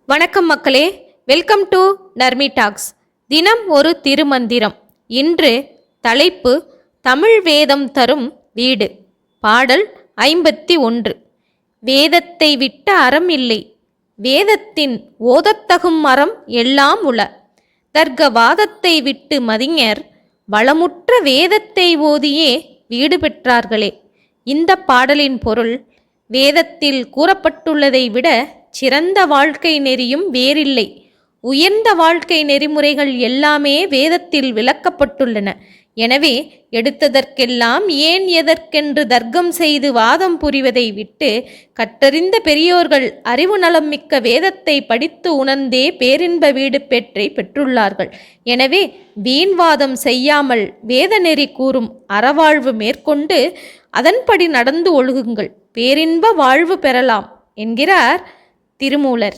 வணக்கம் மக்களே, welcome to Narmi tax. தினம் ஒரு திருமந்திரம். இன்று தலைப்பு தமிழ் வேதம் தரும் வீடு. பாடல் 51. வேதத்தை விட்ட அறம் இல்லை, வேதத்தின் ஓதத்தகும் அறம் எல்லாம் உள. தர்க்கவாதத்தை விட்டு மதிஞர் வளமுற்ற வேதத்தை ஓதியே வீடு பெற்றார்களே. இந்த பாடலின் பொருள், வேதத்தில் கூறப்பட்டுள்ளதை விட சிறந்த வாழ்க்கை நெறியும் வேறில்லை. உயர்ந்த வாழ்க்கை நெறிமுறைகள் எல்லாமே வேதத்தில் விளக்கப்பட்டுள்ளன. எனவே எடுத்ததற்கெல்லாம் ஏன் எதற்கென்று தர்க்கம் செய்து வாதம் புரிவதை விட்டு கற்றறிந்த பெரியோர்கள் அறிவு நலம் மிக்க வேதத்தை படித்து உணர்ந்தே பேரின்ப வீடு பெற்றை பெற்றுள்ளார்கள். எனவே வீண்வாதம் செய்யாமல் வேத நெறி கூறும் அறவாழ்வு மேற்கொண்டு அதன்படி நடந்து ஒழுகுங்கள், பேரின்ப வாழ்வு பெறலாம் என்கிறார் திருமூலர்.